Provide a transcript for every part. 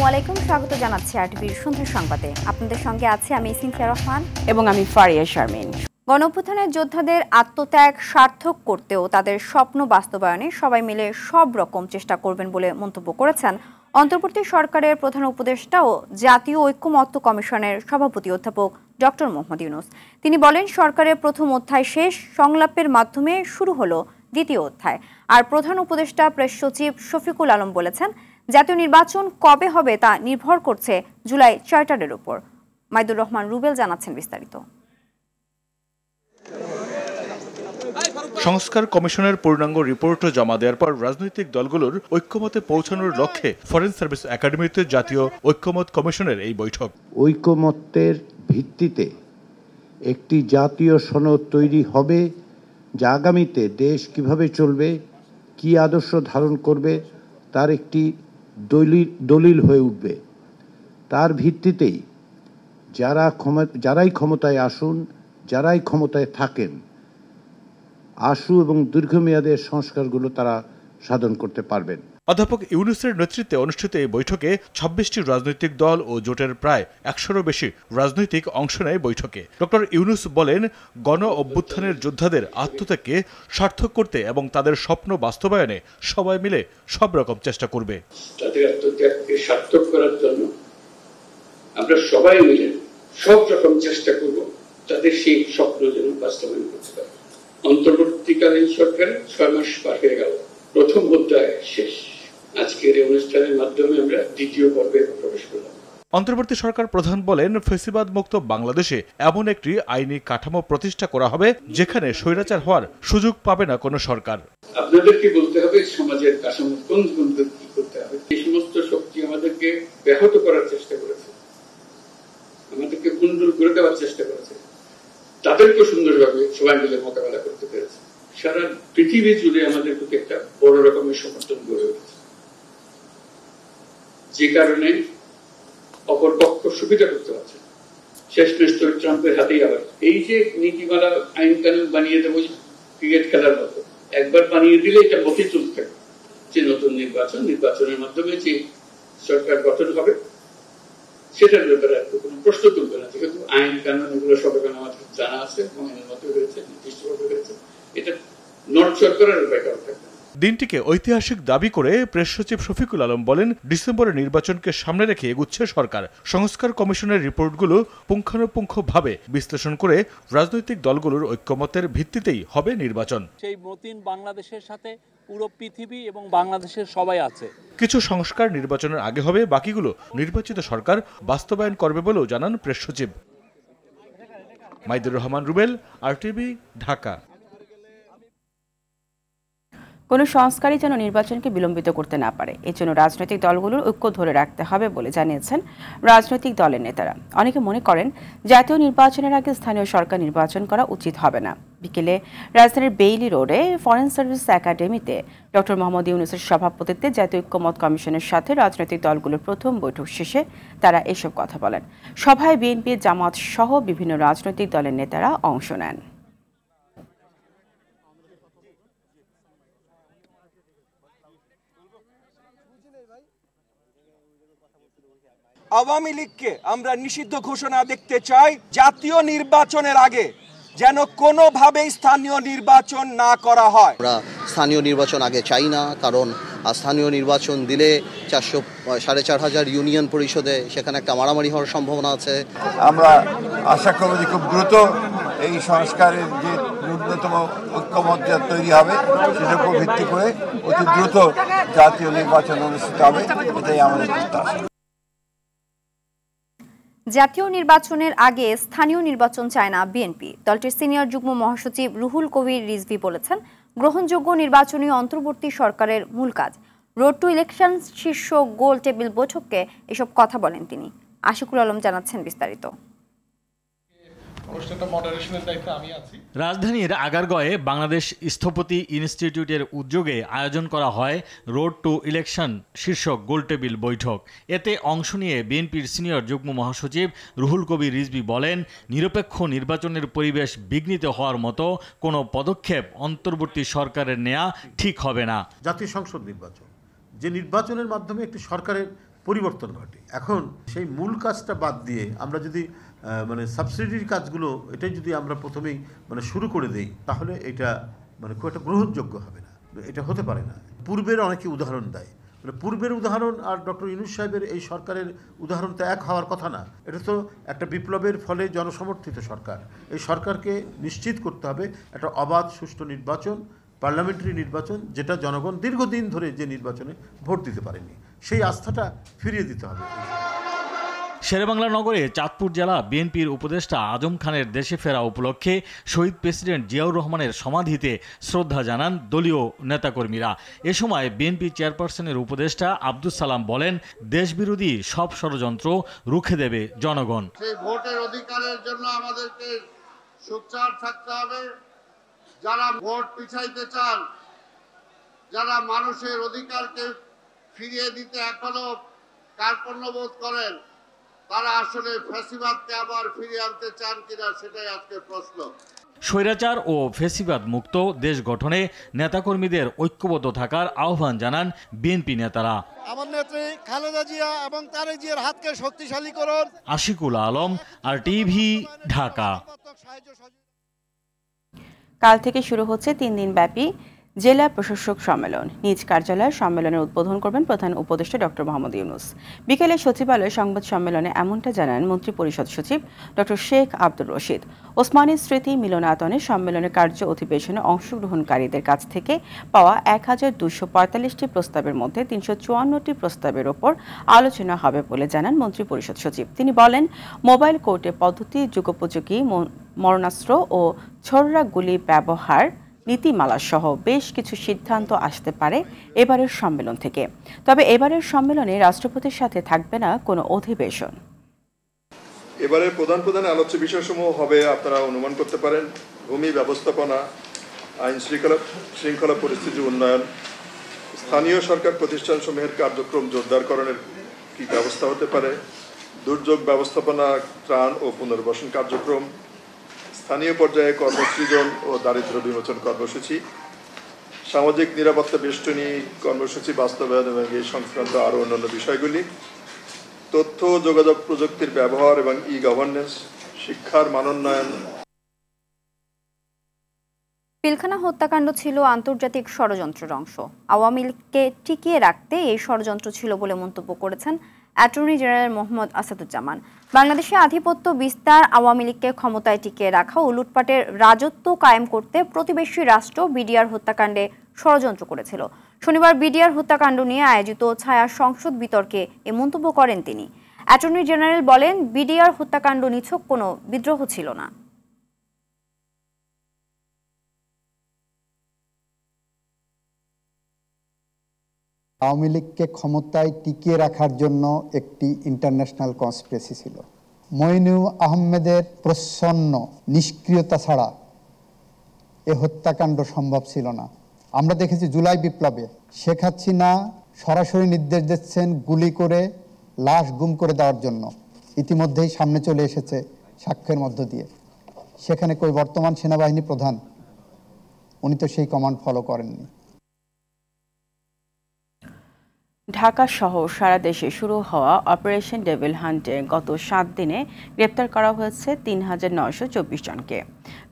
আলাইকুম, স্বাগত জানাচ্ছি আরটিভির সন্ধ্যা সংবাদে। আপনাদের সঙ্গে আছে আমি সিনথিয়া রহমান এবং আমি ফারিয়া শারমিন। গণঅভ্যুত্থানের যোদ্ধাদের আত্মত্যাগ সার্থক করতেও তাদের স্বপ্ন বাস্তবায়নে সবাই মিলে সব রকম চেষ্টা করবেন বলে মন্তব্য করেছেন অন্তর্বর্তী সরকারের প্রধান উপদেষ্টা ও জাতীয় ঐক্যমত্য কমিশনের সভাপতি অধ্যাপক ডক্টর মোহাম্মদ ইউনূস। তিনি বলেন, সরকারের প্রথম অধ্যায় শেষ, সংলাপের মাধ্যমে শুরু হলো দ্বিতীয় অধ্যায়। আর প্রধান উপদেষ্টা প্রেস সচিব শফিকুল আলম বলেছেন, জাতীয় নির্বাচন কবে হবে তা নির্ভর করছে জুলাই চার্টারের উপর। মাইদুর রহমান রুবেল জানাচ্ছেন বিস্তারিত। সংস্কার কমিশনের পূর্ণাঙ্গ রিপোর্ট জমা দেওয়ার পর রাজনৈতিক দলগুলোর ঐক্যমতে পৌঁছানোর লক্ষ্যে ফরেন সার্ভিস একাডেমিতে জাতীয় ঐক্যমত কমিশনের এই বৈঠক। ঐক্যমত্যের ভিত্তিতে একটি জাতীয় সনদ তৈরি হবে, যা আগামীতে দেশ কিভাবে চলবে, কি আদর্শ ধারণ করবে তার একটি দলিল হয়ে উঠবে। তার ভিত্তিতেই যারাই ক্ষমতায় আসুন, যারাই ক্ষমতায় থাকেন, আশু এবং দীর্ঘমেয়াদের সংস্কারগুলো তারা সাধন করতে পারবেন। অধ্যাপক ইউনূসের নেতৃত্বে অনুষ্ঠিত এই বৈঠকে ২৬টি রাজনৈতিক দল ও জোটের প্রায় ১০০-রও বেশি রাজনৈতিক অংশ নেয় বৈঠকে। ডক্টর ইউনূস বলেন, গণ অভ্যুত্থানের যোদ্ধাদের আত্মত্যাগকে সার্থক করতে এবং তাদের স্বপ্ন বাস্তবায়নে সবাই মিলে সব রকম চেষ্টা করবে। তাদের আত্মত্যাগকে সার্থক করার জন্য আমরা সবাই মিলে সব রকম চেষ্টা করব, তাদের সেই স্বপ্ন যেন বাস্তবায়ন করতে পারে। অন্তর্বর্তীকালীন সরকারের ৬ মাস পার হয়ে গেল, প্রথম অধ্যায় শেষ। আজকের এই অনুষ্ঠানের মাধ্যমে আমরা দ্বিতীয় পর্বে প্রবেশ করলাম। অন্তর্বর্তী সরকার প্রধান বলেন, ফ্যাসিবাদ মুক্ত বাংলাদেশে এমন একটি আইনি কাঠামো প্রতিষ্ঠা করা হবে যেখানে স্বৈরাচার হওয়ার সুযোগ পাবে না কোনো সরকার। আপনাদেরকে বলতে হবে সমাজের কাঠামো কোন কি করতে হবে। এই সমস্ত শক্তি আমাদেরকে ব্যাহত করার চেষ্টা করেছে, আমাদেরকে কুণ্ডল করে দেওয়ার চেষ্টা করেছে, তাদেরকে সুন্দরভাবে সবাই মিলে মোকাবেলা করতে পেরেছে। সারা পৃথিবী জুড়ে আমাদের প্রতি একটা বড় রকমের সমর্থন গড়ে উঠেছে, যে কারণে অপর পক্ষ সুবিধা করতে পারছে। শেষমেশ তো ট্রাম্পের হাতেই আবার এই যে নীতিমালা আইন কানুন বানিয়ে দেবো ক্রিকেট খেলার মতো, একবার বানিয়ে দিলে এটা মতি চলতে থাকে। যে নতুন নির্বাচনের মাধ্যমে যে সরকার গঠন হবে সেটার ব্যাপারে কোনো প্রশ্ন তুলবে না, যেহেতু আইন কানুন এগুলো সব এখন আমাদের জানা আছে এবং এর মধ্যে রয়েছে, নির্দিষ্টভাবে রয়েছে। এটা নর্থ সরকারের ব্যাপার থাকবে। দিনটিকে ঐতিহাসিক দাবি করে প্রেস সচিব শফিকুল আলম বলেন, ডিসেম্বরের নির্বাচনকে সামনে রেখে এগুচ্ছে সরকার। সংস্কার কমিশনের রিপোর্টগুলো পুঙ্খানুপুঙ্খভাবে বিশ্লেষণ করে রাজনৈতিক দলগুলোর ঐক্যমতের ভিত্তিতেই হবে নির্বাচন। সেই মতিন বাংলাদেশের সাথে পুরো পৃথিবী এবং বাংলাদেশের সবাই আছে। কিছু সংস্কার নির্বাচনের আগে হবে, বাকিগুলো নির্বাচিত সরকার বাস্তবায়ন করবে বলেও জানান প্রেস সচিব। মাইদুর রহমান রুবেল, আরটিভি, ঢাকা। কোনো সংস্কারই যেন নির্বাচনকে বিলম্বিত করতে না পারে, এজন্য রাজনৈতিক দলগুলোর ঐক্য ধরে রাখতে হবে বলে জানিয়েছেন রাজনৈতিক দলের নেতারা। অনেকে মনে করেন, জাতীয় নির্বাচনের আগে স্থানীয় সরকার নির্বাচন করা উচিত হবে না। বিকেলে রাজধানীর বেইলি রোডে ফরেন সার্ভিস একাডেমিতে ডক্টর মোহাম্মদ ইউনূসের সভাপতিত্বে জাতীয় ঐক্যমত কমিশনের সাথে রাজনৈতিক দলগুলোর প্রথম বৈঠক শেষে তারা এসব কথা বলেন। সভায় বিএনপি, জামাত সহ বিভিন্ন রাজনৈতিক দলের নেতারা অংশ নেন। আওয়ামী লীগকে আমরা নিষিদ্ধ ঘোষণা দেখতে চাই। জাতীয় নির্বাচনের আগে যেন কোনোভাবেই স্থানীয় নির্বাচন না করা হয়। আমরা স্থানীয় নির্বাচন আগে চাই না, কারণ স্থানীয় নির্বাচন দিলে 4,500 ইউনিয়ন পরিষদে সেখানে একটা মারামারি হওয়ার সম্ভাবনা আছে। আমরা আশা করব যে খুব দ্রুত এই সংস্কারের যে ন্যূনতম ঐক্যমত তৈরি হবে সেটার উপর ভিত্তি করে অতি দ্রুত জাতীয় নির্বাচন অনুষ্ঠিত হবে, এটাই আমাদের প্রত্যাশা। জাতীয় নির্বাচনের আগে স্থানীয় নির্বাচন চায় না বিএনপি। দলটির সিনিয়র যুগ্ম মহাসচিব রুহুল কবির রিজভী বলেছেন, গ্রহণযোগ্য নির্বাচনী অন্তর্বর্তী সরকারের মূল কাজ। রোড টু ইলেকশন শীর্ষ গোল টেবিল বৈঠকে এসব কথা বলেন তিনি। আশিকুল আলম জানাচ্ছেন বিস্তারিত। রাজধানীর আগারগাঁওয়ে বাংলাদেশ স্থপতি ইনস্টিটিউটের উদ্যোগে আয়োজন করা হয় রোড টু ইলেকশন শীর্ষক গোলটেবিল বৈঠক। এতে অংশ নিয়ে বিএনপির সিনিয়র যুগ্ম মহাসচিব রুহুল কবির রিজভী বলেন, নিরপেক্ষ নির্বাচনের পরিবেশ বিঘ্নিত হওয়ার মতো কোনো পদক্ষেপ অন্তর্বর্তী সরকারের নেওয়া ঠিক হবে না। জাতীয় সংসদ নির্বাচন, যে নির্বাচনের মাধ্যমে একটি সরকারের পরিবর্তন ঘটে। এখন সেই মূল কাজটা বাদ দিয়ে আমরা যদি মানে সাবসিডির কাজগুলো এটাই যদি আমরা প্রথমেই মানে শুরু করে দেই, তাহলে এটা মানে খুব একটা গ্রহণযোগ্য হবে না, এটা হতে পারে না। পূর্বের অনেকে উদাহরণ দেয়, মানে পূর্বের উদাহরণ আর ডক্টর ইউনূস সাহেবের এই সরকারের উদাহরণ তো এক হওয়ার কথা না। এটা তো একটা বিপ্লবের ফলে জনসমর্থিত সরকার। এই সরকারকে নিশ্চিত করতে হবে একটা অবাধ সুষ্ঠু নির্বাচন, পার্লামেন্টারি নির্বাচন, যেটা জনগণ দীর্ঘদিন ধরে যে নির্বাচনে ভোট দিতে পারেনি, সেই আস্থাটা ফিরিয়ে দিতে হবে। শেরেবাংলা নগরে চাঁদপুর জেলা বিএনপির উপদেষ্টা আজম খানের দেশে ফেরা উপলক্ষে শহীদ প্রেসিডেন্ট জিয়াউর রহমানের সমাধিতে শ্রদ্ধা জানান দলীয় নেতাকর্মীরা। এ সময় বিএনপি চেয়ারপারসনের উপদেষ্টা আব্দুস সালাম বলেন, দেশবিরোধী সব ষড়যন্ত্র রুখে দেবে জনগণ। সেই ভোটের অধিকারের জন্য আমাদেরকে সোচ্চার থাকতে হবে। যারা ভোট পিছাইতে চান, যারা মানুষের অধিকারকে ফিরিয়ে দিতে এখনো কার্পণ্যবোধ করেন, তারা আসলে ফ্যাসিবাদকে আবার ফিরিয়ে আনতে চান কিনা, সেটাই আজকের প্রশ্ন। স্বৈরাচার ও ফ্যাসিবাদ মুক্ত দেশ গঠনে নেতাকর্মীদের ঐক্যবদ্ধ থাকার আহ্বান জানান বিএনপি নেতারা। আমার নেত্রী খালেদা জিয়া এবং তারেক জিয়ার হাতকে শক্তিশালী করুন। আশিকুল আলম, RTV, ঢাকা। কাল থেকে শুরু হচ্ছে 3 দিন ব্যাপী জেলা প্রশাসক সম্মেলন। নিজ কার্যালয়ে সম্মেলনের উদ্বোধন করবেন প্রধান উপদেষ্টা ডক্টর মোহাম্মদ ইউনূস। বিকেলে সচিবালয়ে সংবাদ সম্মেলনে এমনটা জানান মন্ত্রী পরিষদ সচিব ডক্টর শেখ আব্দুর রশিদ। ওসমানী স্মৃতি মিলনায়তনে সম্মেলনের কার্য অধিবেশনে অংশগ্রহণকারীদের কাছ থেকে পাওয়া 1245টি প্রস্তাবের মধ্যে 354টি প্রস্তাবের ওপর আলোচনা হবে বলে জানান মন্ত্রী পরিষদ সচিব। তিনি বলেন, মোবাইল কোর্টে পদ্ধতি, যুগোপযোগী মরণাস্ত্র ও ছোড়রা গুলি ব্যবহার নীতিমালা সহ বেশ কিছু সিদ্ধান্ত আসতে পারে এবারের সম্মেলন থেকে। তবে এবারের সম্মেলনে রাষ্ট্রপতির সাথে থাকবে না কোনো অধিবেশন। এবারের প্রধান আলোচ্য বিষয়সমূহ হবে, আপনারা অনুমান করতে পারেন, ভূমি ব্যবস্থাপনা, আইন শৃঙ্খলা পরিস্থিতি উন্নয়ন, স্থানীয় সরকার প্রতিষ্ঠানসমূহের কার্যক্রম জোরদারকরণের কি ব্যবস্থা হতে পারে, দুর্যোগ ব্যবস্থাপনা, ত্রাণ ও পুনর্বাসন কার্যক্রম, স্থানীয় পর্যায়ে কর্মসৃজন ও দারিদ্র্য বিমোচন কর্মসূচি, সামাজিক নিরাপত্তা বেষ্টনী কর্মসূচি বাস্তবায়ন এবং এই সংক্রান্ত আরও অন্যান্য বিষয়গুলি, তথ্য যোগাযোগ প্রযুক্তির ব্যবহার এবং ই-গভর্নেন্স, শিক্ষার মানোন্নয়ন। পিলখানা হত্যাকাণ্ড ছিল আন্তর্জাতিক ষড়যন্ত্রের অংশ। আওয়ামী লীগকে টিকিয়ে রাখতে এই ষড়যন্ত্র ছিল বলে মন্তব্য করেছেন অ্যাটর্নি জেনারেল মোহাম্মদ আসাদুজ্জামান। বাংলাদেশে আধিপত্য বিস্তার, আওয়ামী লীগকে ক্ষমতায় টিকিয়ে রাখা ও লুটপাটের রাজত্ব কায়েম করতে প্রতিবেশী রাষ্ট্র বিডিআর হত্যাকাণ্ডে ষড়যন্ত্র করেছিল। শনিবার বিডিআর হত্যাকাণ্ড নিয়ে আয়োজিত ছায়া সংসদ বিতর্কে এ মন্তব্য করেন তিনি। অ্যাটর্নি জেনারেল বলেন, বিডিআর হত্যাকাণ্ড নিছক কোনো বিদ্রোহ ছিল না। আওয়ামী লীগকে ক্ষমতায় টিকিয়ে রাখার জন্য একটি ইন্টারন্যাশনাল কনস্পিরেসি ছিল। মইনুল আহমেদের প্রচ্ছন্ন নিষ্ক্রিয়তা ছাড়া এ হত্যাকাণ্ড সম্ভব ছিল না। আমরা দেখেছি জুলাই বিপ্লবে শেখ হাসিনা সরাসরি নির্দেশ দিচ্ছেন গুলি করে লাশ গুম করে দেওয়ার জন্য। ইতিমধ্যেই সামনে চলে এসেছে সাক্ষ্যের মধ্য দিয়ে। সেখানে কই বর্তমান সেনাবাহিনী প্রধান, উনি তো সেই কমান্ড ফলো করেননি। ঢাকা সহ সারা দেশে শুরু হওয়া অপারেশন ডেভিল হান্টে গত 7 দিনে গ্রেপ্তার করা হয়েছে ৩,৯২৪ জনকে।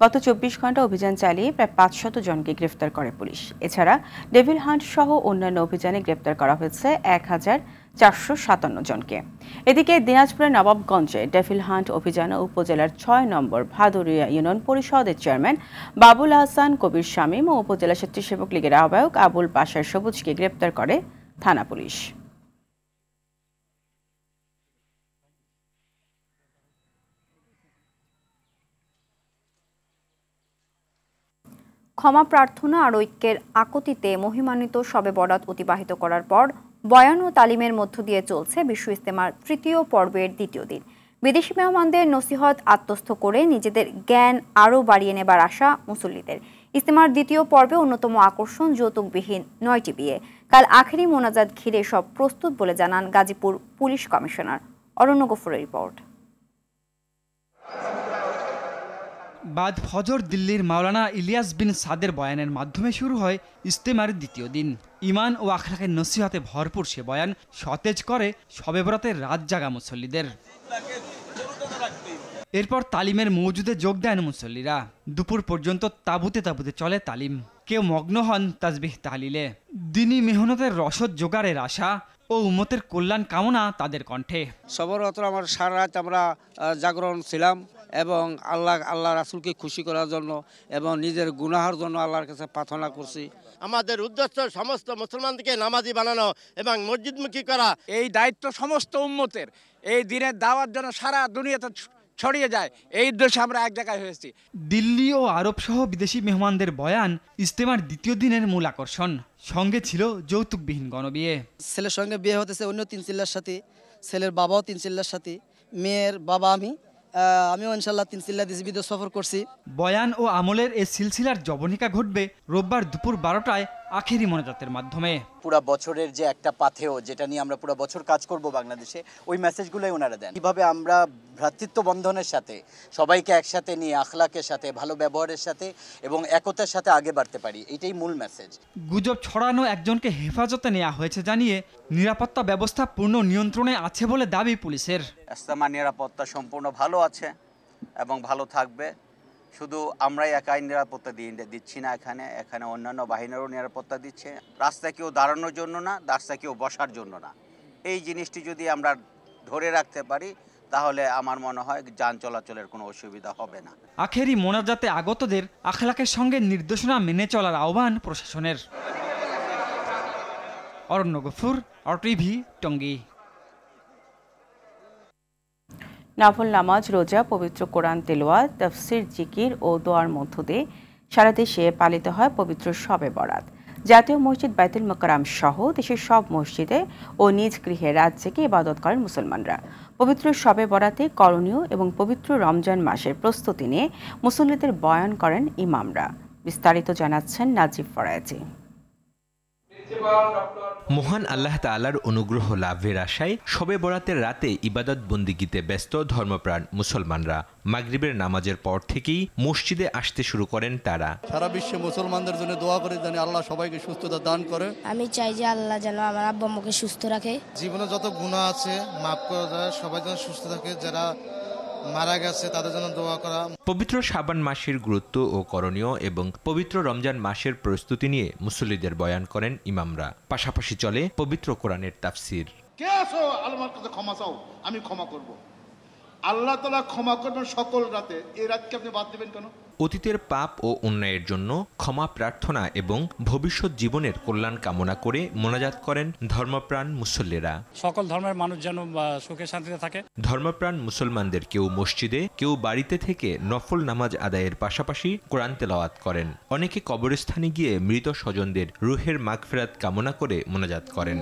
গত 24 ঘন্টা অভিযান চালিয়ে প্রায় 500 জনকে গ্রেফতার করে পুলিশ। এছাড়া ডেভিল হান্ট সহ অন্যান্য অভিযানে গ্রেপ্তার করা হয়েছে 1,457 জনকে। এদিকে দিনাজপুরের নবাবগঞ্জে ডেভিল হান্ট অভিযানে উপজেলার 6 নম্বর ভাদুরিয়া ইউনিয়ন পরিষদের চেয়ারম্যান বাবুল হাসান কবির শামীম ও উপজেলা স্বেচ্ছাসেবক লীগের আহ্বায়ক আবুল পাশার সবুজকে গ্রেপ্তার করে থানা পুলিশ। ক্ষমা প্রার্থনা আর ঐক্যের আকুতিতে মহিমান্বিত শবে বরাত অতিবাহিত করার পর বয়ান ও তালিমের মধ্য দিয়ে চলছে বিশ্ব ইজতেমার 3য় পর্বের 2য় দিন। বিদেশি মেহমানদের নসিহত আত্মস্থ করে নিজেদের জ্ঞান আরও বাড়িয়ে নেবার আশা মুসল্লিদের। ইজতেমার 2য় পর্বে অন্যতম আকর্ষণ যৌতুকবিহীন 9টি বিয়ে। কাল আখেরি মোনাজাত ঘিরে সব প্রস্তুত বলে জানান গাজীপুর পুলিশ কমিশনার। অরণ্য গফুরের রিপোর্ট। বাদ ফজর দিল্লির মাওলানা ইলিয়াস বিন সাদের বয়ানের মাধ্যমে শুরু হয় ইজতেমার দ্বিতীয় দিন। ইমান ও আখলাকের নসিহতে ভরপুর সে বয়ান সতেজ করে শবে বরাতের রাত জাগা মুসল্লিদের। এরপর তালিমের মওজুদে যোগ দেন মুসল্লিরা। দুপুর পর্যন্ত তাঁবুতে তাঁবুতে চলে তালিম। কেউ মগ্ন হন তাসবিহ তাহলিলে। দিনী মেহনতের রসদ জোগাড়ের আশা ও উম্মতের কল্যাণ কামনা তাদের কণ্ঠে। সবরত আমার সারা রাত আমরা জাগরণ ছিলাম এবং আল্লাহ রাসূলকে খুশি করার জন্য এবং নিজের গুনাহের জন্য আল্লাহর কাছে প্রার্থনা করছি। আমাদের উদ্দেশ্য সমস্ত মুসলমানকে নামাজি বানানো এবং মসজিদমুখী করা। এই দায়িত্ব সমস্ত উম্মতের, এই দিনের দাওয়াত যেন সারা দুনিয়াতে ছড়িয়ে যায়, এই উদ্দেশ্যে আমরা এক জায়গায় হয়েছি। দিল্লি ও আরব সহ বিদেশি মেহমানদের বয়ান ইজতেমার দ্বিতীয় দিনের মূল আকর্ষণ। সঙ্গে ছিল যৌতুকবিহীন গণবিয়ে। ছেলের সঙ্গে বিয়ে হতেছে অন্য 3 চিল্লার সাথে, ছেলের বাবাও 3 চিল্লার সাথে, মেয়ের বাবা আমিও ইনশাল্লাহ 3 চিল্লা দিছি, বিদেশ সফর করছি। বয়ান ও আমলের এই সিলসিলার জবনিকা ঘটবে রোববার দুপুর 12টায় আখেরি মোনাজাতের মাধ্যমে। পুরো বছরের যে একটা পাথেয় যেটা নিয়ে আমরা পুরো বছর কাজ করব বাংলাদেশে, ওই মেসেজগুলোই ওনারা দেন। কিভাবে আমরা ভ্রাতৃত্ব বন্ধনের সাথে সবাইকে একসাথে নিয়ে আখলাকের সাথে, ভালো ব্যবহারের সাথে এবং একতার সাথে আগে বাড়তে পারি, এটাই মূল মেসেজ। গুজব ছড়ানো একজনকে হেফাজতে নেওয়া হয়েছে জানিয়ে নিরাপত্তা ব্যবস্থা পূর্ণ নিয়ন্ত্রণে আছে বলে দাবি পুলিশের। ইজতেমার নিরাপত্তা সম্পূর্ণ ভালো আছে এবং ভালো থাকবে। শুধু আমরাই একাই নিরাপত্তা দিচ্ছি না, এখানে অন্যান্য বাহিনীরও নিরাপত্তা দিচ্ছে। রাস্তায় কেউ দাঁড়ানোর জন্য না, রাস্তায় কেউ বসার জন্য না। এই জিনিসটি যদি আমরা ধরে রাখতে পারি তাহলে আমার মনে হয় যান চলাচলের কোনো অসুবিধা হবে না। আখেরি মোনাজাতে আগতদের আখলাকের সঙ্গে নির্দেশনা মেনে চলার আহ্বান প্রশাসনের। অরণ্য গফুর, RTV, টঙ্গী। নফল নামাজ, রোজা, পবিত্র কোরআন তেলাওয়াত, তাফসির, জিকির ও দোয়ার মধ্য দিয়ে সারা দেশে পালিত হয় পবিত্র শবে বরাত। জাতীয় মসজিদ বাইতুল মোকাররম সহ দেশের সব মসজিদে ও নিজ গৃহে রাত জেগে ইবাদত করেন মুসলমানরা। পবিত্র শবে বরাতে করণীয় এবং পবিত্র রমজান মাসের প্রস্তুতি নিয়ে মুসল্লিদের বয়ান করেন ইমামরা। বিস্তারিত জানাচ্ছেন নাজিব ফরাজি। মহান আল্লাহ তাআলার অনুগ্রহ লাভের আশায় শবে বরাতের রাতে ইবাদত বন্দিগিতে ব্যস্ত ধর্মপ্রাণ মুসলমানরা। মাগরিবের নামাজের পর থেকেই মসজিদে আসতে শুরু করেন তারা। সারা বিশ্বে মুসলমানদের জন্য দোয়া করে জানি আল্লাহ সবাইকে সুস্থতা দান করে। আমি চাই যে আল্লাহ যেন আমার আব্বা আম্মুকে সুস্থ রাখে, জীবনে যত গুনাহ আছে মাফ করে দেয়, সবাই যেন সুস্থ থাকে, যারা মারা গেছে তাদের জন্য দোয়া করা। পবিত্র শাবান মাসের গুরুত্ব ও করণীয় এবং পবিত্র রমজান মাসের প্রস্তুতি নিয়ে মুসল্লিদের বয়ান করেন ইমামরা। পাশাপাশি চলে পবিত্র কোরআনের তাফসির। কে আছো আল্লাহর কাছে ক্ষমা চাও, আমি ক্ষমা করব। আল্লাহ তাআলা ক্ষমা করবেন সকল রাতে, এই রাতকে আপনি বাদ দিবেন কেন? অতীতের পাপ ও অন্যায়ের জন্য ক্ষমা প্রার্থনা এবং ভবিষ্যৎ জীবনের কল্যাণ কামনা করে মোনাজাত করেন ধর্মপ্রাণ মুসল্লিরা। সকল ধর্মের মানুষ যেন সুখে শান্তিতে থাকে। ধর্মপ্রাণ মুসলমানদের কেউ মসজিদে, কেউ বাড়িতে থেকে নফল নামাজ আদায়ের পাশাপাশি কোরআন তেলাওয়াত করেন। অনেকে কবরস্থানে গিয়ে মৃত স্বজনদের রুহের মাগফিরাত কামনা করে মোনাজাত করেন।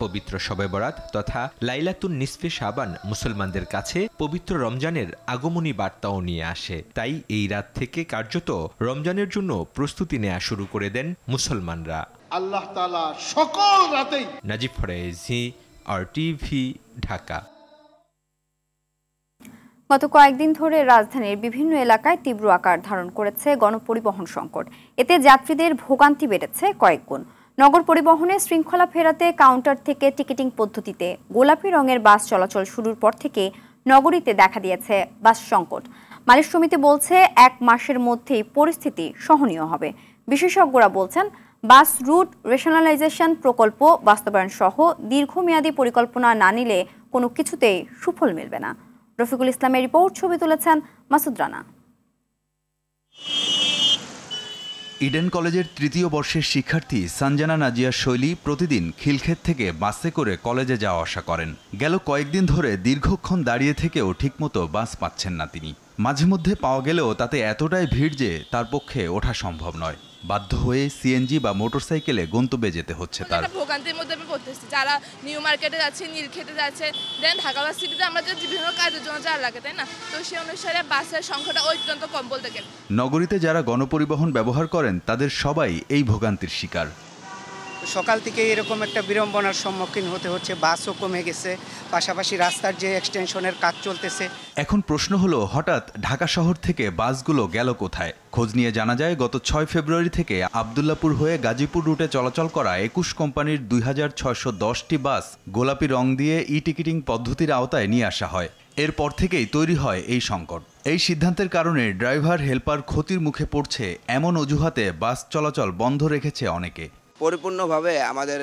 পবিত্র শবে বরাত তথা লাইলাতুন নিসফে শাবান মুসলমানদের কাছে পবিত্র রমজানের আগমনী বার্তাও নিয়ে আসে। তাই এই রাত থেকে কার্যত রমজানের জন্য প্রস্তুতি নেওয়া শুরু করে দেন মুসলমানরা। আল্লাহ তাআলা সকল রাতেই। নাজিব ফরাজি, RTV, ঢাকা। গত কয়েকদিন ধরে রাজধানীর বিভিন্ন এলাকায় তীব্র আকার ধারণ করেছে গণপরিবহন সংকট। এতে যাত্রীদের ভোগান্তি বেড়েছে কয়েক গুণ। নগর পরিবহনে শৃঙ্খলা ফেরাতে কাউন্টার থেকে টিকিটিং পদ্ধতিতে গোলাপি রঙের বাস চলাচল শুরুর পর থেকে নগরীতে দেখা দিয়েছে বাস সংকট। মালিক সমিতি বলছে 1 মাসের মধ্যেই পরিস্থিতি সহনীয় হবে। বিশেষজ্ঞরা বলছেন বাস রুট রেশনালাইজেশন প্রকল্প বাস্তবায়ন সহ দীর্ঘমেয়াদী পরিকল্পনা না নিলে কোনো কিছুতেই সুফল মিলবে না। রফিকুল ইসলামের রিপোর্ট, ছবি তুলেছেন মাসুদ রানা। ইডেন কলেজের 3য় বর্ষের শিক্ষার্থী সঞ্জনা নাজিয়া শৈলী প্রতিদিন খিলক্ষেত থেকে বাসে করে কলেজে যাওয়া আসা করেন। গেল কয়েকদিন ধরে দীর্ঘক্ষণ দাঁড়িয়ে থেকেও ঠিকমতো বাস পাচ্ছেন না তিনি। মাঝে মধ্যে পাওয়া গেলেও তাতে এতটাই ভিড় যে তার পক্ষে ওঠা সম্ভব নয়। বাধ্য হয়ে সিএনজি বা মোটরসাইকেলে গন্তব্যে যেতে হচ্ছে তার। ভোগান্তির মধ্যে আমি পড়তেছি, যারা নিউ মার্কেটে যাচ্ছে, নীলক্ষেতে যাচ্ছে, দেন ঢাকা ভার্সিটিতে আমরা যে বিভিন্ন কাজের জন্য যা লাগে, তাই না? তো সেই অনুসারে বাসের সংখ্যাটা অত্যন্ত কম বলতে গেলে। নগরীতে যারা গণপরিবহন ব্যবহার করেন তাদের সবাই এই ভোগান্তির শিকার। সকাল থেকে এরকম একটা বিড়ম্বনার সম্মুখীন হতে হচ্ছে, বাসও কমে গেছে, পাশাপাশি রাস্তার যে এক্সটেনশনের কাজ চলতেছে। এখন প্রশ্ন হলো, হঠাৎ ঢাকা শহর থেকে বাসগুলো গেল কোথায়? খোঁজ নিয়ে জানা যায়, গত 6 ফেব্রুয়ারি থেকে আব্দুল্লাপুর হয়ে গাজীপুর রুটে চলাচল করা 21 কোম্পানির 2610টি বাস গোলাপি রং দিয়ে ই-টিকিটিং পদ্ধতির আওতায় নিয়ে আসা হয়। এরপর থেকেই তৈরি হয় এই সংকট। এই সিদ্ধান্তের কারণে ড্রাইভার হেল্পার ক্ষতির মুখে পড়ছে এমন অজুহাতে বাস চলাচল বন্ধ রেখেছে অনেকে। পরিপূর্ণভাবে আমাদের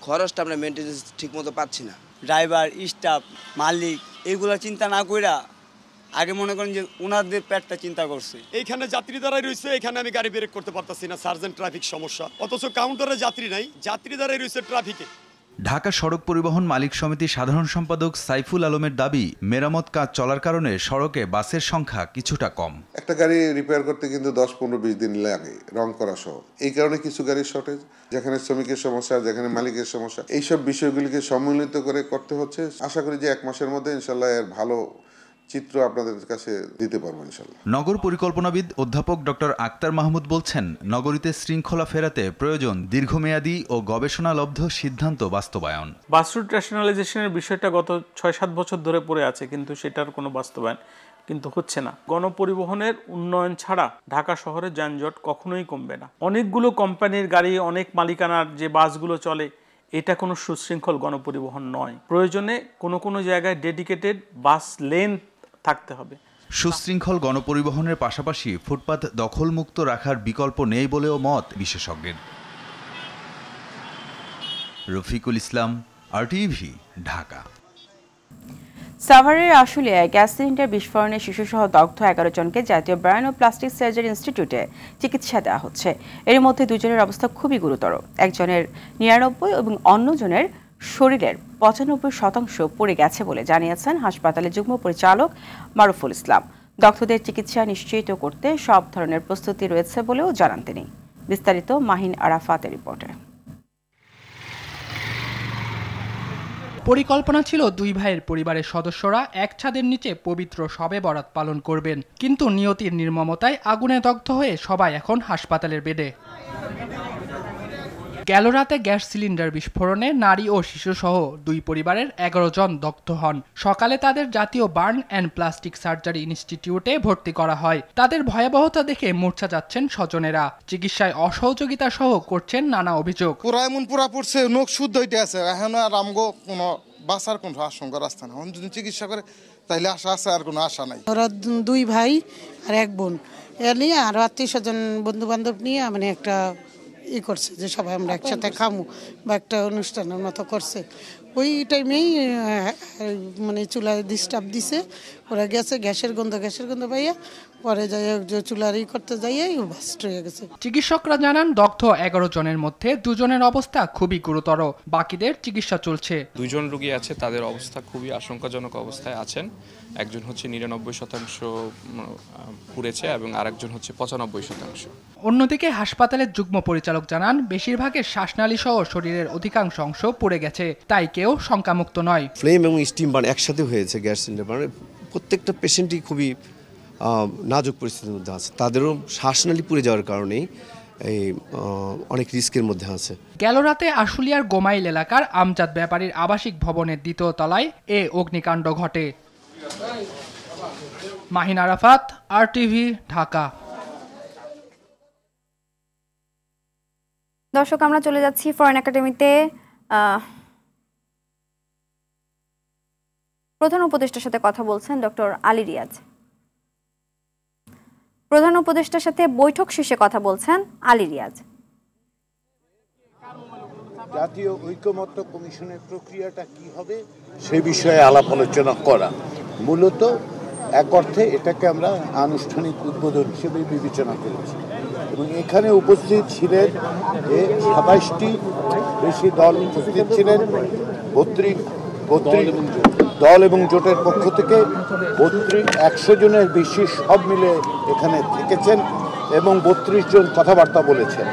খরচটা আমরা মেনটেন্স ঠিকমতো পাচ্ছি না। ড্রাইভার, স্টাফ, মালিক এগুলো চিন্তা না কইরা আগে মনে করেন যে ওনাদের পেটটা চিন্তা করছে। এইখানে যাত্রী দাঁড়ায় রয়েছে, এখানে আমি গাড়ি ব্রেক করতে পারতাছি না, সার্জেন্ট ট্রাফিক সমস্যা, অথচ কাউন্টারে যাত্রী নাই, যাত্রী দাঁড়ায় রয়েছে ট্রাফিকে। ঢাকা সড়ক পরিবহন মালিক সমিতির সাধারণ সম্পাদক সাইফুল আলমের দাবি, মেরামত কাজ চলার কারণে সড়কে বাসের সংখ্যা কিছুটা কম। একটা গাড়ি রিপেয়ার করতে কিন্তু 10-15-20 দিন লাগে, রং করা সহ। এই কারণে কিছু গাড়ির শর্টেজ, যেখানে শ্রমিকের সমস্যা, যেখানে মালিকের সমস্যা, এইসব বিষয়গুলিকে সম্মিলিত করে করতে হচ্ছে। আশা করি যে 1 মাসের মধ্যে ইনশাল্লাহ এর ভালো চিত্র আপনাদের কাছে দিতে পারবো ইনশাল্লাহ। নগর পরিকল্পনাবিদ অধ্যাপক ডক্টর আক্তার মাহমুদ বলছেন, নগরীতে শৃঙ্খলা ফেরাতে প্রয়োজন দীর্ঘমেয়াদী ও গবেষণালব্ধ সিদ্ধান্ত বাস্তবায়ন। বাস রুট রেশনালাইজেশনের বিষয়টা গত 6-7 বছর ধরে পড়ে আছে, কিন্তু সেটার কোনো বাস্তবায়ন কিন্তু হচ্ছে না। গণপরিবহনের উন্নয়ন ছাড়া ঢাকা শহরের যানজট কখনোই কমবে না। অনেকগুলো কোম্পানির গাড়ি, অনেক মালিকানার যে বাসগুলো চলে, এটা কোনো সুশৃঙ্খল গণপরিবহন নয়। প্রয়োজনে কোনো জায়গায় ডেডিকেটেড বাস লেন থাকতে হবে। সুশৃঙ্খল গণপরিবহনের পাশাপাশি ফুটপাত দখলমুক্ত রাখার বিকল্প নেই বলেও মত বিশেষজ্ঞের। রফিকুল ইসলাম, RTV, ঢাকা। সাভারের আশুলিয়ায় গ্যাস সিলিন্ডার বিস্ফোরণে শিশুসহ দগ্ধ 11 জনকে জাতীয় ব্রেন ও প্লাস্টিক সার্জারি ইনস্টিটিউটে চিকিৎসা দেওয়া হচ্ছে। এর মধ্যে 2 জনের অবস্থা খুবই গুরুতর। একজনের 99 এবং অন্যজনের শরীরের 95% পড়ে গেছে বলে জানিয়েছেন হাসপাতালের যুগ্ম পরিচালক মারুফুল ইসলাম। দগ্ধদের চিকিৎসা নিশ্চিত করতে সব ধরনের প্রস্তুতি রয়েছে বলেও জানান তিনি। বিস্তারিত মাহিন আরাফাতের রিপোর্টে। পরিকল্পনা ছিল 2 ভাইয়ের পরিবারের সদস্যরা এক ছাদের নিচে পবিত্র শবে বরাত পালন করবেন, কিন্তু নিয়তির নির্মমতায় আগুনে দগ্ধ হয়ে সবাই এখন হাসপাতালের বেডে। গেল রাতে গ্যাস সিলিন্ডার বিস্ফোরণে নারী ও শিশুসহ 2 পরিবারের 11 জন দগ্ধ হন। সকালে তাদের জাতীয় বার্ন অ্যান্ড প্লাস্টিক সার্জারি ইনস্টিটিউটে ভর্তি করা হয়। তাদের ভয়াবহতা দেখে মূর্ছা যাচ্ছেন স্বজনেরা। চিকিৎসায় অসহযোগিতা সহ করছেন নানা অভিযোগ। পুরা এমন পুরা পড়ছে, নখ শুদ্ধ হইতে আছে, এখন আর আমগো কোনো বাঁচার কোনো আশঙ্কা রাস্তা না। যদি চিকিৎসা করে তাইলে আশা আছে, আর কোনো আশা নাই। ওরা 2 ভাই আর 1 বোন, এর নিয়ে আর আত্মীয়স্বজন বন্ধু বান্ধব নিয়ে মানে একটা করছে যে সবাই আমরা একসাথে খামু বা একটা অনুষ্ঠানের মতো করছে। ওই টাইমেই মানে চুলায় ডিস্টার্ব দিছে, ওরা গেছে, গ্যাসের গন্ধ পাইয়া পরে যাই চুলারই করতে যাইয়াই বাস্ট হয়ে গেছে। চিকিৎসকরা জানান দগ্ধ 11 জনের মধ্যে 2 জনের অবস্থা খুবই গুরুতর, বাকিদের চিকিৎসা চলছে। 2 জন রোগী আছে, তাদের অবস্থা খুবই আশঙ্কাজনক অবস্থায় আছেন। একজন হচ্ছে 99% পুড়েছে এবং আরেকজন হচ্ছে 95%। অন্যদিকে হাসপাতালের যুগ্ম পরিচালক জানান, বেশিরভাগের শ্বাসনালী সহ শরীরের অধিকাংশ অংশ পুড়ে গেছে, তাই কেউ শঙ্কামুক্ত নয়। ফ্লেম এবং স্টিম বার্ন একসাথে হয়েছে গ্যাস সিলিন্ডার বার্নে। প্রত্যেকটা পেশেন্টই খুবই নাজুক পরিস্থিতির মধ্যে আছে, তাদেরও শ্বাসনালী পুড়ে যাওয়ার কারণেই অনেক রিস্কের মধ্যে আছে। গেল রাতে আশুলিয়ার গোমাইল এলাকার আমজাদ ব্যাপারীর আবাসিক ভবনের 2য় তলায় অগ্নিকাণ্ড ঘটে। মাহিন আরাফাত, RTV, ঢাকা। দর্শক, আমরা চলে যাচ্ছি ফরেন একাডেমিতে। প্রধান উপদেষ্টার সাথে কথা বলছেন ডক্টর আলী রিয়াজ। প্রধান উপদেষ্টার সাথে বৈঠক শেষে কথা বলছেন আলী রিয়াজ। জাতীয় ঐকমত্য কমিশনের প্রক্রিয়াটা কি হবে সে বিষয়ে আলাপ আলোচনা করা, মূলত এক অর্থে এটাকে আমরা আনুষ্ঠানিক উদ্বোধন হিসেবে বিবেচনা করেছি। এবং এখানে উপস্থিত ছিলেন 27টি বেশি দল উপস্থিত ছিলেন, 32 দল এবং জোটের পক্ষ থেকে 100 জনের বেশি সব মিলে এখানে থেকেছেন এবং 32 জন কথাবার্তা বলেছেন।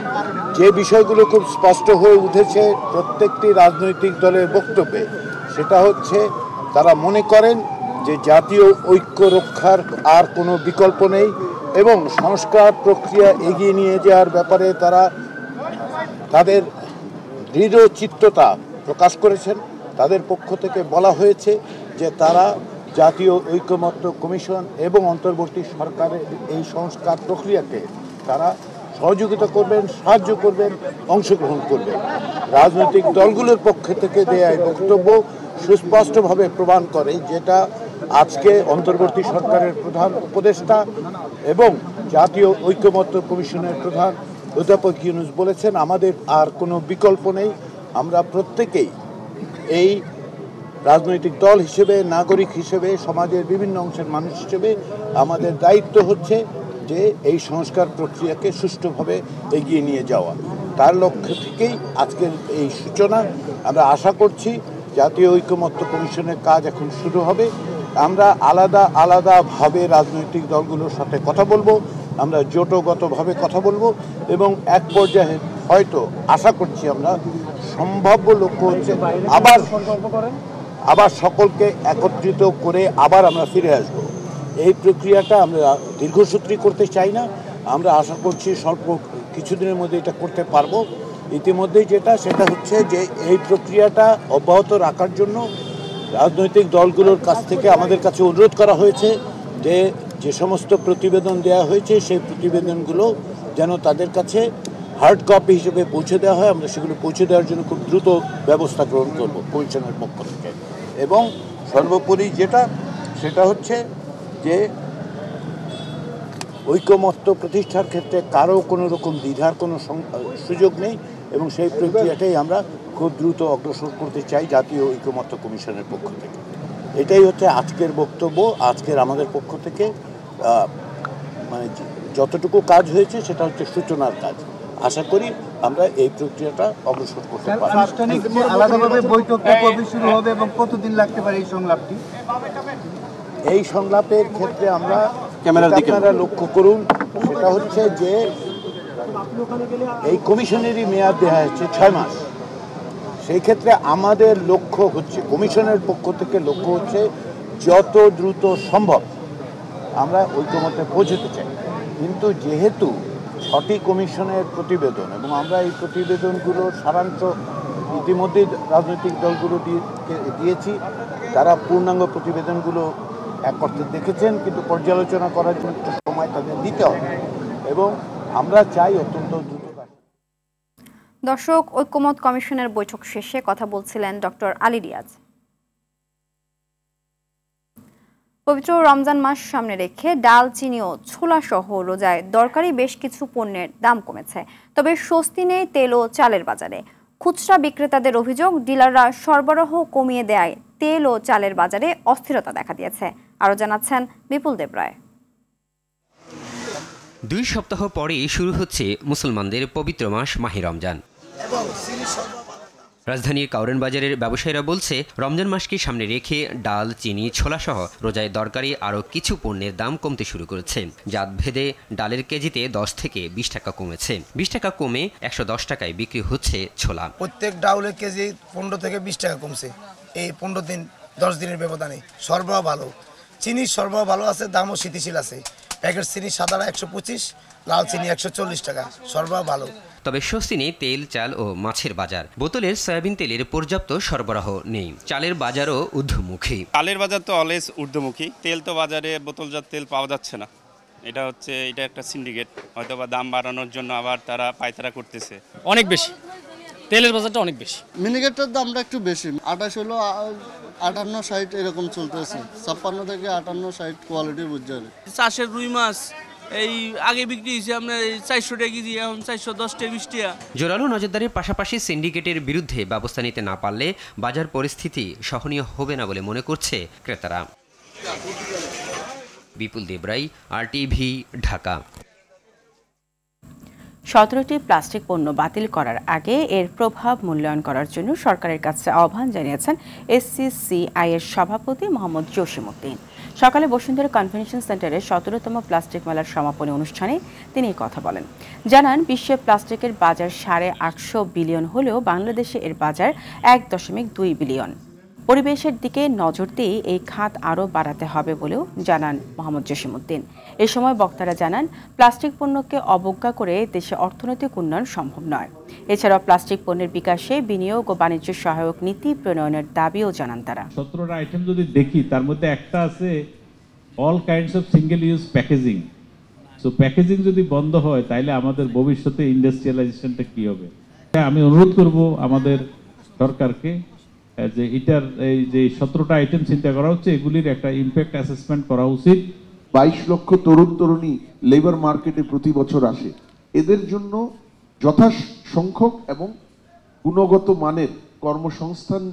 যে বিষয়গুলো খুব স্পষ্ট হয়ে উঠেছে প্রত্যেকটি রাজনৈতিক দলের বক্তব্যে, সেটা হচ্ছে তারা মনে করেন যে জাতীয় ঐক্য রক্ষার আর কোনো বিকল্প নেই এবং সংস্কার প্রক্রিয়া এগিয়ে নিয়ে যাওয়ার ব্যাপারে তারা তাদের দৃঢ় চিত্ততা প্রকাশ করেছেন। তাদের পক্ষ থেকে বলা হয়েছে যে তারা জাতীয় ঐকমত্য কমিশন এবং অন্তর্বর্তী সরকারের এই সংস্কার প্রক্রিয়াকে তারা সহযোগিতা করবেন, সাহায্য করবেন, অংশগ্রহণ করবেন। রাজনৈতিক দলগুলোর পক্ষ থেকে দেয়া এই বক্তব্য সুস্পষ্টভাবে প্রমাণ করে যেটা আজকে অন্তর্বর্তী সরকারের প্রধান উপদেষ্টা এবং জাতীয় ঐকমত্য কমিশনের প্রধান অধ্যাপক ইউনূস বলেছেন, আমাদের আর কোনো বিকল্প নেই। আমরা প্রত্যেকেই এই রাজনৈতিক দল হিসেবে, নাগরিক হিসেবে, সমাজের বিভিন্ন অংশের মানুষ হিসেবে আমাদের দায়িত্ব হচ্ছে যে এই সংস্কার প্রক্রিয়াকে সুষ্ঠুভাবে এগিয়ে নিয়ে যাওয়া। তার লক্ষ্য থেকেই আজকের এই সূচনা। আমরা আশা করছি জাতীয় ঐকমত্য কমিশনের কাজ এখন শুরু হবে। আমরা আলাদা আলাদাভাবে রাজনৈতিক দলগুলোর সাথে কথা বলবো, আমরা জোটগতভাবে কথা বলবো এবং এক পর্যায়ে হয়তো আশা করছি আমরা সম্ভাব্য লক্ষ্য হচ্ছে আবার সকলকে একত্রিত করে আবার আমরা ফিরে আসব। এই প্রক্রিয়াটা আমরা দীর্ঘসূত্রী করতে চাই না। আমরা আশা করছি স্বল্প কিছুদিনের মধ্যে এটা করতে পারবো। ইতিমধ্যেই সেটা হচ্ছে যে এই প্রক্রিয়াটা অব্যাহত রাখার জন্য রাজনৈতিক দলগুলোর কাছ থেকে আমাদের কাছে অনুরোধ করা হয়েছে যে সমস্ত প্রতিবেদন দেওয়া হয়েছে সেই প্রতিবেদনগুলো যেন তাদের কাছে হার্ড কপি হিসেবে পৌঁছে দেওয়া হয়। আমরা সেগুলো পৌঁছে দেওয়ার জন্য খুব দ্রুত ব্যবস্থা গ্রহণ করব কমিশনের পক্ষ থেকে। এবং সর্বোপরি সেটা হচ্ছে যে ঐকমত্য প্রতিষ্ঠার ক্ষেত্রে কারো কোনো রকম দ্বিধার কোনো সুযোগ নেই এবং সেই প্রক্রিয়াটাই আমরা খুব দ্রুত অগ্রসর করতে চাই জাতীয় ঐকমত্য কমিশনের পক্ষ থেকে। এটাই হচ্ছে আজকের বক্তব্য। আজকের আমাদের পক্ষ থেকে মানে যতটুকু কাজ হয়েছে সেটা হচ্ছে সূচনার কাজ। আশা করি আমরা এই প্রক্রিয়াটা অগ্রসর করতে পারব। আলাদাভাবে বৈঠক কবে শুরু হবে এবং কতদিন লাগতে পারে এই সংলাপটি? এই সংলাপের ক্ষেত্রে আপনারা লক্ষ্য করুন, সেটা হচ্ছে যে এই কমিশনেরই মেয়াদ দেওয়া হচ্ছে 6 মাস। সেই ক্ষেত্রে আমাদের লক্ষ্য হচ্ছে, কমিশনের পক্ষ থেকে লক্ষ্য হচ্ছে যত দ্রুত সম্ভব আমরা ঐকমত্যে পৌঁছতে চাই। কিন্তু যেহেতু 6টি কমিশনের প্রতিবেদন এবং আমরা এই প্রতিবেদনগুলোর সারাংশ ইতিমধ্যেই রাজনৈতিক দলগুলো দিয়েছি, তারা পূর্ণাঙ্গ প্রতিবেদনগুলো এক অর্থে দেখেছেন, কিন্তু পর্যালোচনা করার জন্য একটু সময় তাদের দিতে হবে এবং আমরা চাই অত্যন্ত দ্রুত। দর্শক, ঐকমত্য কমিশনের বৈঠক শেষে কথা বলছিলেন ডক্টর আলী রিয়াজ। পবিত্র রমজান মাস সামনে রেখে ডাল, চিনি ও ছোলা সহ রোজায় দরকারি বেশ কিছু পণ্যের দাম কমেছে। তবে স্বস্তি নেই তেল ও চালের বাজারে। খুচরা বিক্রেতাদের অভিযোগ, ডিলাররা সরবরাহ কমিয়ে দেয় তেল ও চালের বাজারে অস্থিরতা দেখা দিয়েছে। আরও জানাচ্ছেন বিপুল দেবরায়। 2 সপ্তাহ পরেই শুরু হচ্ছে মুসলমানদের পবিত্র মাস মাহে রমজান। রাজধানীর কাউরান বাজারের ব্যবসায়ীরা বলছে, রমজান মাসকে সামনে রেখে ডাল, চিনি, ছোলা সহ রোজায় দরকারি আরও কিছু পণ্যের দাম কমতে শুরু করেছে। জাত ভেদে ডালের কেজিতে 10 থেকে 20 টাকা কমেছে। 20 টাকা কমে 110 টাকায় বিক্রি হচ্ছে ছোলা। প্রত্যেক ডাউলের কেজি 15 থেকে 20 টাকা কমছে এই 15 দিন 10 দিনের ব্যবধানে। সরবরাহ ভালো, চিনির সরবরাহ ভালো আছে, দামও স্থিতিশীল আছে। প্যাকেট চিনি সাদাটা 125, লাল চিনি 140 টাকা, সরবরাহ ভালো। তবে স্বস্তি নেই তেল, চাল ও মাছের বাজার। বোতলের সয়াবিন তেলের পর্যাপ্ত সরবরাহ নেই। চালের বাজারও ঊর্ধ্বমুখী। চালের বাজার তো অলওয়েজ ঊর্ধ্বমুখী। তেল তো বাজারে বোতলজাত তেল পাওয়া যাচ্ছে না। এটা একটা সিন্ডিকেট, হয়তো বা দাম বাড়ানোর জন্য আবার তারা পায়তারা করতেছে। অনেক বেশি তেলের বাজারটা অনেক বেশি। মিনিকেটের দামটা একটু বেশি, 28 হলো 58 60 এরকম চলতেছে। 56 থেকে 58 60 কোয়ালিটি বুঝতে হবে। চাষের রুই মাছ এই আগে বিক্রি হয়েছে আপনার 400 টাকা কেজি, এখন 410 টাকা 20 টাকা। জোরালো নজরদারির পাশাপাশি সিন্ডিকেটের বিরুদ্ধে ব্যবস্থা নিতে না পারলে বাজার পরিস্থিতি সহনীয় হবে না বলে মনে করছে ক্রেতারা। বিপুল দেবরাই, RTV, ঢাকা। 17টি প্লাস্টিক পণ্য বাতিল করার আগে এর প্রভাব মূল্যায়ন করার জন্য সরকারের কাছে আহ্বান জানিয়েছেন SCCI এর সভাপতি মোহাম্মদ জসিমউদ্দিন। সকালে বসুন্ধরা কনভেনশন সেন্টারে 17তম প্লাস্টিক মেলার সমাপনী অনুষ্ঠানে তিনি কথা বলেন। জানান, বিশ্বে প্লাস্টিকের বাজার 850 বিলিয়ন হলেও বাংলাদেশে এর বাজার 1.2 বিলিয়ন। পরিবেশের দিকে নজর দিয়ে এই খাত আরও বাড়াতে হবে বলেও জানান মোহাম্মদ জসিমউদ্দিন। এ সময় বক্তারা জানান, প্লাস্টিক পণ্যকে অবজ্ঞা করে দেশে অর্থনৈতিক উন্নয়ন সম্ভব নয়। এছাড়াও প্লাস্টিক পণ্যের বিকাশে বিনিয়োগ ও বাণিজ্য সহায়ক নীতি প্রণয়নের দাবিও জানান তারা। 17টা আইটেম যদি দেখি, তার মধ্যে একটা আছে all kinds of single use packaging. So packaging যদি বন্ধ হয়, তাহলে আমাদের ভবিষ্যতে ইন্ডাস্ট্রিয়ালাইজেশনটা কি হবে? আমি অনুরোধ করব আমাদের সরকারকে যে এটার এই যে 17টা আইটেম চিন্তা করা হচ্ছে, এগুলির একটা ইমপ্যাক্ট অ্যাসেসমেন্ট করা উচিত। 22 লক্ষ তরুণ তরুণী লেবার মার্কেটে প্রতি বছর আসে। এদের জন্য যথাসংখ্যক এবং গুণগত মানের কর্মসংস্থান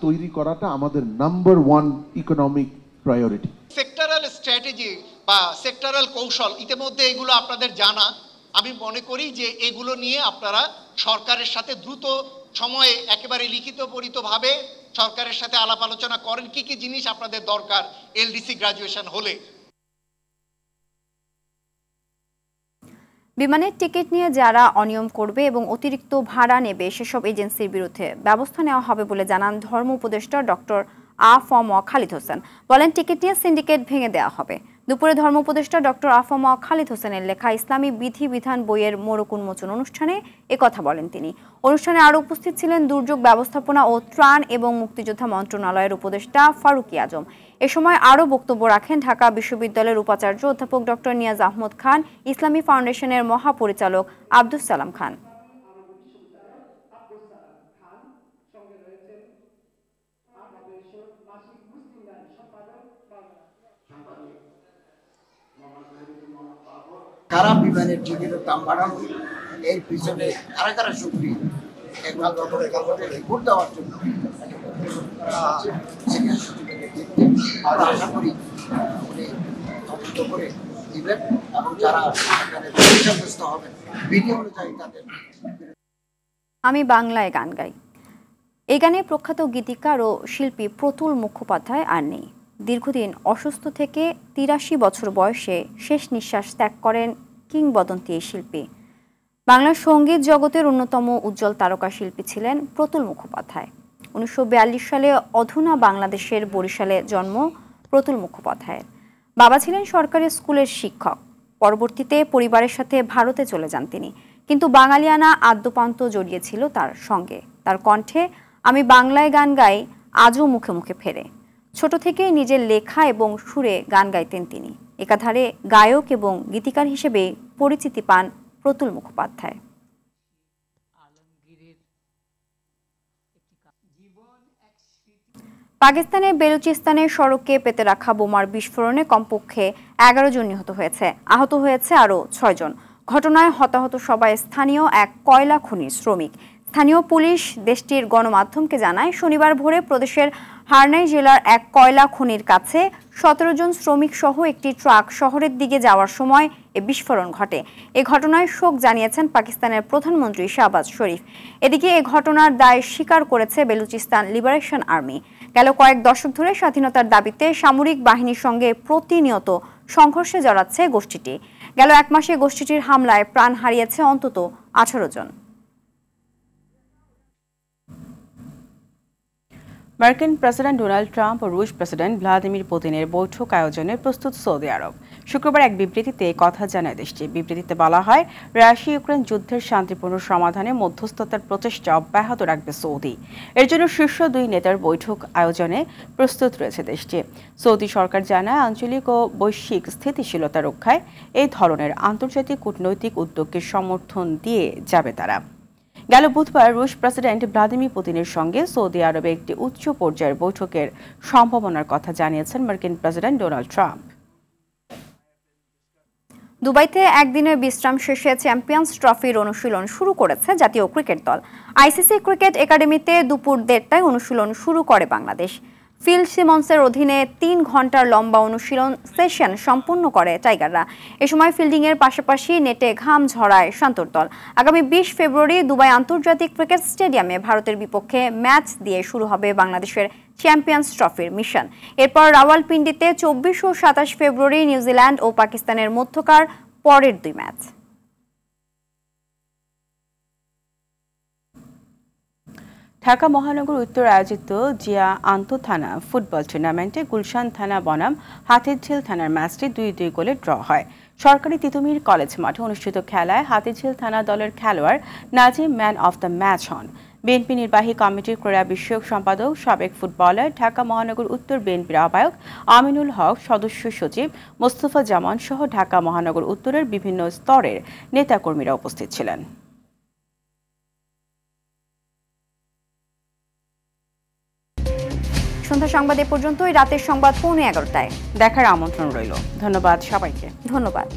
তৈরি করাটা আমাদের number 1 economic priority. Sectoral strategy বা সেক্টরাল কৌশল ইতিমধ্যে এগুলো আপনাদের জানা। আমি মনে করি যে এগুলো নিয়ে আপনারা সরকারের সাথে দ্রুত সময়ে একেবারে লিখিতভাবে সরকারের সাথে আলাপ আলোচনা করেন কি কি জিনিস আপনাদের দরকার এলডিসি গ্রাজুয়েশন হলে। বিমানের টিকিট নিয়ে যারা অনিয়ম করবে এবং অতিরিক্ত ভাড়া নেবে সেসব এজেন্সির বিরুদ্ধে ব্যবস্থা নেওয়া হবে বলে জানান ধর্ম উপদেষ্টা ডক্টর আ.ফ.ম. খালিদ হোসেন। বলেন, টিকিট নিয়ে সিন্ডিকেট ভেঙে দেওয়া হবে। দুপুরে ধর্ম উপদেষ্টা ডক্টর আ.ফ.ম. খালিদ হোসেনের লেখা ইসলামী বিধিবিধান বইয়ের মোড়ক উন্মোচন অনুষ্ঠানে একথা বলেন তিনি। অনুষ্ঠানে আরও উপস্থিত ছিলেন দুর্যোগ ব্যবস্থাপনা ও ত্রাণ এবং মুক্তিযোদ্ধা মন্ত্রণালয়ের উপদেষ্টা ফারুকী আজম। এ সময় আরও বক্তব্য রাখেন ঢাকা বিশ্ববিদ্যালয়ের উপাচার্য অধ্যাপক ডক্টর নিয়াজ আহমদ খান, ইসলামী ফাউন্ডেশনের মহাপরিচালক আব্দুস সালাম খান। কারা বিমানের টিকিটের দাম বাড়ানো, এর পিছনে কারা কারা সক্রিয়, রিপোর্ট দেওয়ার জন্য আশা করি উনি তদন্ত করে দিবেন এবং যারা ক্ষতিগ্রস্ত হবেন বিধি অনুযায়ী তাদের। আমি বাংলায় গান গাই। এই গানে প্রখ্যাত গীতিকার ও শিল্পী প্রতুল মুখোপাধ্যায় আর নেই। দীর্ঘদিন অসুস্থ থেকে 83 বছর বয়সে শেষ নিঃশ্বাস ত্যাগ করেন কিংবদন্তি এই শিল্পী। বাংলার সঙ্গীত জগতের অন্যতম উজ্জ্বল তারকা শিল্পী ছিলেন প্রতুল মুখোপাধ্যায়। 1942 সালে অধুনা বাংলাদেশের বরিশালে জন্ম প্রতুল মুখোপাধ্যায়ের। বাবা ছিলেন সরকারি স্কুলের শিক্ষক। পরবর্তীতে পরিবারের সাথে ভারতে চলে যান তিনি, কিন্তু বাঙালিয়ানা আদ্যপান্ত জড়িয়েছিল তার সঙ্গে। তার কণ্ঠে আমি বাংলায় গান গাই আজও মুখে মুখে ফেরে। ছোট থেকে নিজের লেখা এবং সুরে গান গাইতেন তিনি। একাধারে গায়ক এবং গীতিকার হিসেবে পরিচিতি পান প্রতুল মুখোপাধ্যায়। পাকিস্তানের বেলুচিস্তানের সড়কে পেতে রাখা বোমার বিস্ফোরণে কমপক্ষে 11 জন নিহত হয়েছে, আহত হয়েছে আরও 6 জন। ঘটনায় হতাহত সবাই স্থানীয় এক কয়লা খনির শ্রমিক। স্থানীয় পুলিশ দেশটির গণমাধ্যমকে জানায়, শনিবার ভোরে প্রদেশের হারনাই জেলার এক কয়লা খনির কাছে 17 জন শ্রমিক সহ একটি ট্রাক শহরের দিকে যাওয়ার সময় এ বিস্ফোরণ ঘটে। এ ঘটনায় শোক জানিয়েছেন পাকিস্তানের প্রধানমন্ত্রী শাহবাজ শরীফ। এদিকে এ ঘটনার দায় স্বীকার করেছে বেলুচিস্তান লিবারেশন আর্মি। গেল কয়েক দশক ধরে স্বাধীনতার দাবিতে সামরিক বাহিনীর সঙ্গে প্রতিনিয়ত সংঘর্ষে জড়াচ্ছে গোষ্ঠীটি। গেল এক মাসে গোষ্ঠীটির হামলায় প্রাণ হারিয়েছে অন্তত 18 জন। মার্কিন প্রেসিডেন্ট ডোনাল্ড ট্রাম্প ও রুশ প্রেসিডেন্ট ভ্লাদিমির পুতিনের বৈঠক আয়োজনে প্রস্তুত সৌদি আরব। শুক্রবার এক বিবৃতিতে কথা জানায় দেশটি। বিবৃতিতে বলা হয়, রাশিয়া ইউক্রেন যুদ্ধের শান্তিপূর্ণ সমাধানে মধ্যস্থতার প্রচেষ্টা অব্যাহত রাখবে সৌদি। এর জন্য শীর্ষ দুই নেতার বৈঠক আয়োজনে প্রস্তুত রয়েছে দেশটি। সৌদি সরকার জানায়, আঞ্চলিক ও বৈশ্বিক স্থিতিশীলতা রক্ষায় এই ধরনের আন্তর্জাতিক কূটনৈতিক উদ্যোগকে সমর্থন দিয়ে যাবে তারা। গেল বুধবার রুশ প্রেসিডেন্ট ভ্লাদিমির পুতিনের সঙ্গে সৌদি আরবে একটি উচ্চ পর্যায়ের বৈঠকের সম্ভাবনার কথা জানিয়েছেন মার্কিন প্রেসিডেন্ট ডোনাল্ড ট্রাম্প। দুবাইতে একদিনের বিশ্রাম শেষে চ্যাম্পিয়ন্স ট্রফির অনুশীলন শুরু করেছে জাতীয় ক্রিকেট দল। আইসিসি ক্রিকেট একাডেমিতে দুপুর 1:30টায় অনুশীলন শুরু করে বাংলাদেশ। ফিল সিমন্সের অধীনে 3 ঘন্টার লম্বা অনুশীলন সেশন সম্পূর্ণ করে টাইগাররা। এ সময় ফিল্ডিংয়ের পাশাপাশি নেটে ঘাম ঝরায় শান্তর দল। আগামী 20 ফেব্রুয়ারি দুবাই আন্তর্জাতিক ক্রিকেট স্টেডিয়ামে ভারতের বিপক্ষে ম্যাচ দিয়ে শুরু হবে বাংলাদেশের চ্যাম্পিয়ন্স ট্রফির মিশন। এরপর রাওয়ালপিন্ডিতে 24 ও 27 ফেব্রুয়ারি নিউজিল্যান্ড ও পাকিস্তানের মধ্যকার পরের 2 ম্যাচ। ঢাকা মহানগর উত্তর আয়োজিত জিয়া আন্তঃথানা ফুটবল টুর্নামেন্টে গুলশান থানা বনাম হাতিরঝিল থানার ম্যাচটি 2-2 গোলে ড্র হয়। সরকারি তিতুমির কলেজ মাঠে অনুষ্ঠিত খেলায় হাতিরঝিল থানা দলের খেলোয়াড় Nazim man of the match হন। বিএনপি নির্বাহী কমিটির ক্রীড়া বিষয়ক সম্পাদক, সাবেক ফুটবলার, ঢাকা মহানগর উত্তর বিএনপির আহ্বায়ক আমিনুল হক, সদস্য সচিব মোস্তফা জামান সহ ঢাকা মহানগর উত্তরের বিভিন্ন স্তরের নেতাকর্মীরা উপস্থিত ছিলেন। সন্ধ্যা সংবাদ এ পর্যন্তই। রাতের সংবাদ 11:15টায় দেখার আমন্ত্রণ রইল। ধন্যবাদ সবাইকে। ধন্যবাদ।